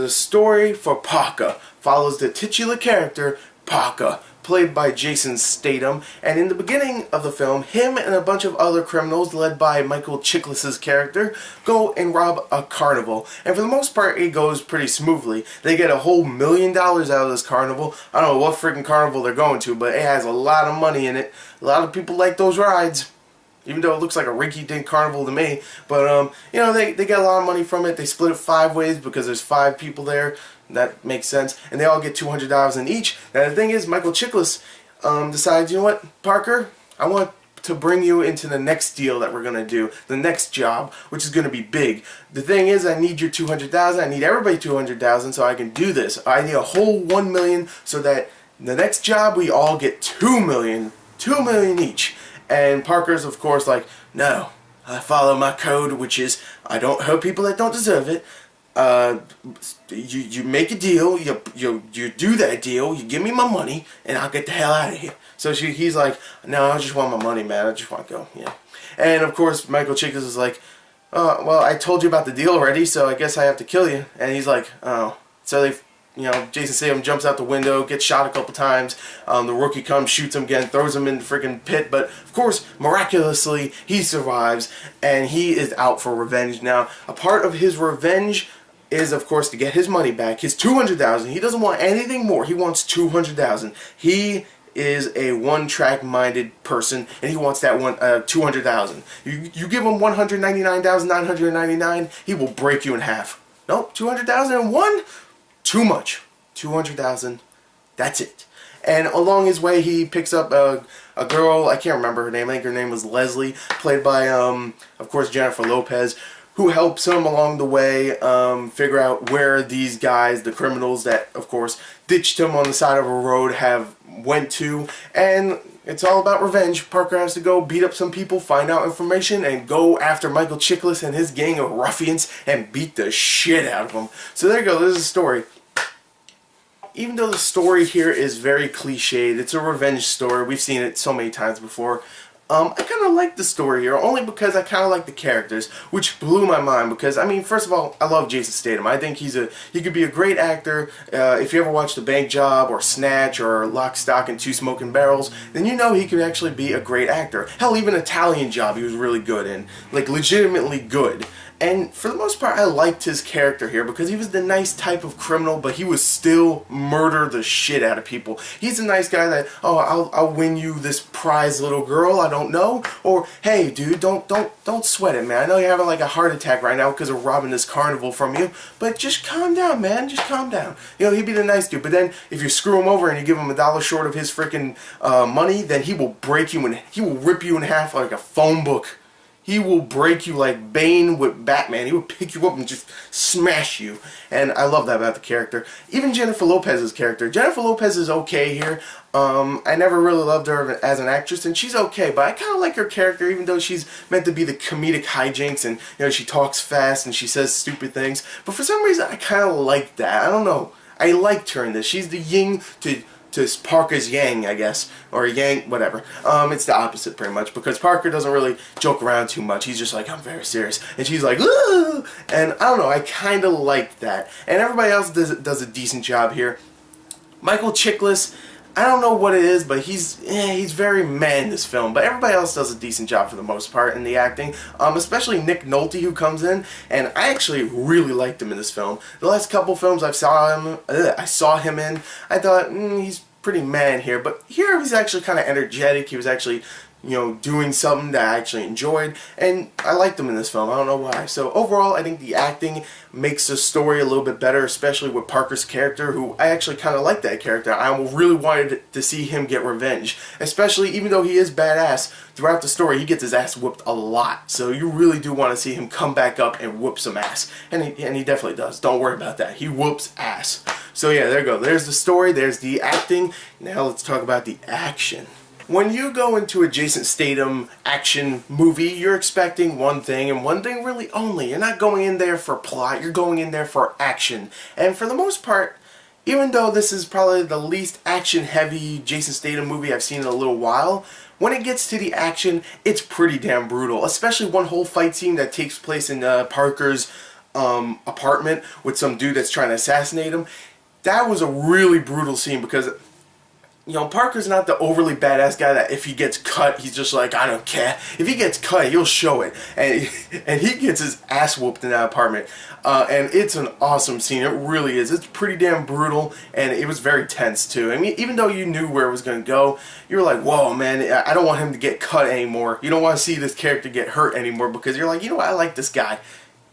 The story for Parker follows the titular character, Parker, played by Jason Statham, and in the beginning of the film, him and a bunch of other criminals, led by Michael Chiklis' character, go and rob a carnival. And for the most part, it goes pretty smoothly. They get a whole $1 million out of this carnival. I don't know what freaking carnival they're going to, but it has a lot of money in it. A lot of people like those rides, even though it looks like a rinky-dink carnival to me. But, you know, they get a lot of money from it. They split it 5 ways because there's 5 people there. That makes sense. And they all get $200 in each. Now, the thing is, Michael Chiklis decides, you know what, Parker, I want to bring you into the next deal that we're going to do. The next job, which is going to be big. The thing is, I need your $200,000. I need everybody $200,000 so I can do this. I need a whole $1 million so that the next job we all get $2 million. $2 million each. And Parker's, of course, like, no, I follow my code, which is I don't hurt people that don't deserve it. You make a deal, you do that deal, you give me my money, and I'll get the hell out of here. So he's like, no, I just want my money, man. I just want to go, yeah. And of course, Michael Chiklis is like, well, I told you about the deal already, so I guess I have to kill you. And he's like, oh. So they, you know, Jason Statham jumps out the window, gets shot a couple times. The rookie comes, shoots him again, throws him in the freaking pit. But of course, miraculously, he survives, and he is out for revenge now. A part of his revenge is, of course, to get his money back, his $200,000. He doesn't want anything more. He wants $200,000. He is a one-track-minded person, and he wants that one $200,000. You give him $199,999, he will break you in half. Nope, $200,001? Too much. $200,000. That's it. And along his way, he picks up a girl. I can't remember her name. I think her name was Leslie, played by, of course, Jennifer Lopez, who helps him along the way figure out where these guys, the criminals that, of course, ditched him on the side of a road, went to. And it's all about revenge. Parker has to go beat up some people, find out information, and go after Michael Chiklis and his gang of ruffians and beat the shit out of them. So there you go. This is the story. Even though the story here is very cliched, it's a revenge story. We've seen it so many times before. I kind of like the story here, only because I kind of like the characters, which blew my mind. Because, I mean, first of all, I love Jason Statham. I think he could be a great actor. If you ever watched The Bank Job, or Snatch, or Lock, Stock, and Two Smoking Barrels, then you know he could actually be a great actor. Hell, even Italian Job he was really good in. Like, legitimately good. And for the most part, I liked his character here because he was the nice type of criminal, but he would still murder the shit out of people. He's a nice guy that, oh, I'll win you this prize, little girl, I don't know. Or, hey, dude, don't sweat it, man. I know you're having like a heart attack right now because of robbing this carnival from you, but just calm down, man. Just calm down. You know, he'd be the nice dude. But then if you screw him over and you give him $1 short of his freaking money, then he will break you and he will rip you in half like a phone book. He will break you like Bane with Batman. He will pick you up and just smash you. And I love that about the character. Even Jennifer Lopez's character. Jennifer Lopez is okay here. I never really loved her as an actress, and she's okay. But I kind of like her character, even though she's meant to be the comedic hijinks, and you know she talks fast and she says stupid things. But for some reason, I kind of like that. I don't know. I liked her in this. She's the yin to Parker's yang, I guess, or yang, whatever. It's the opposite pretty much, because Parker doesn't really joke around too much. He's just like, I'm very serious, and she's like, ooh! And I don't know, I kind of like that. And everybody else does a decent job here. Michael Chiklis, I don't know what it is, but he's very meh in this film. But everybody else does a decent job for the most part in the acting. Especially Nick Nolte, who comes in, and I actually really liked him in this film. The last couple films I saw him in, I thought he's pretty meh in here. But here he's actually kind of energetic. He was actually, you know, doing something that I actually enjoyed, and I liked him in this film. I don't know why. So overall, I think the acting makes the story a little bit better, especially with Parker's character, who I actually kind of like that character. I really wanted to see him get revenge, especially even though he is badass. Throughout the story, he gets his ass whooped a lot, so you really do want to see him come back up and whoop some ass, and he definitely does. Don't worry about that. He whoops ass. So yeah, there you go. There's the story. There's the acting. Now let's talk about the action. When you go into a Jason Statham action movie, you're expecting one thing, and one thing really only. You're not going in there for plot, you're going in there for action. And for the most part, even though this is probably the least action-heavy Jason Statham movie I've seen in a little while, when it gets to the action, it's pretty damn brutal. Especially one whole fight scene that takes place in Parker's apartment with some dude that's trying to assassinate him. That was a really brutal scene because, you know, Parker's not the overly badass guy that if he gets cut, he's just like, I don't care. If he gets cut, he'll show it. And he gets his ass whooped in that apartment. And it's an awesome scene. It really is. It's pretty damn brutal, and it was very tense, too. I mean, even though you knew where it was going to go, you were like, whoa, man, I don't want him to get cut anymore. You don't want to see this character get hurt anymore because you're like, you know what, I like this guy.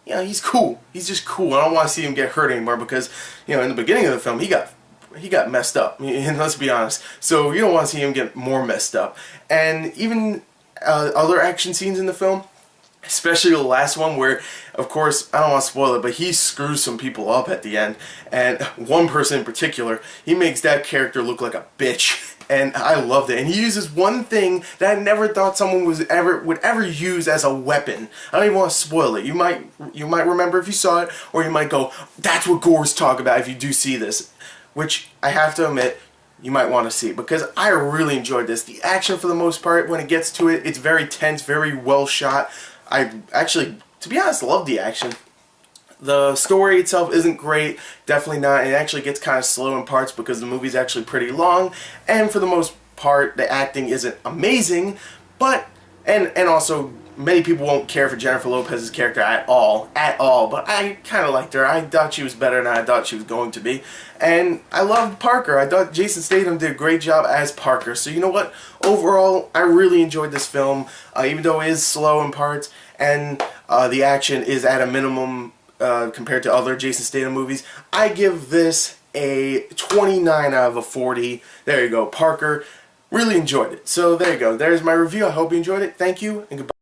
You know, he's cool. He's just cool. I don't want to see him get hurt anymore because, you know, in the beginning of the film, he got messed up, and let's be honest. So you don't want to see him get more messed up. And even other action scenes in the film, especially the last one where, of course, I don't want to spoil it, but he screws some people up at the end. And one person in particular, he makes that character look like a bitch. And I loved it. And he uses one thing that I never thought someone would ever use as a weapon. I don't even want to spoil it. You might remember if you saw it, or you might go, that's what Gore's talk about if you do see this. Which, I have to admit, you might want to see, because I really enjoyed this. The action, for the most part, when it gets to it, it's very tense, very well shot. I actually, to be honest, love the action. The story itself isn't great, definitely not. It actually gets kind of slow in parts because the movie's actually pretty long, and for the most part, the acting isn't amazing, but, and also, many people won't care for Jennifer Lopez's character at all, but I kind of liked her. I thought she was better than I thought she was going to be. And I loved Parker. I thought Jason Statham did a great job as Parker. So you know what? Overall, I really enjoyed this film, even though it is slow in parts, and the action is at a minimum compared to other Jason Statham movies. I give this a 29 out of 40. There you go, Parker. Really enjoyed it. So there you go. There's my review. I hope you enjoyed it. Thank you, and goodbye.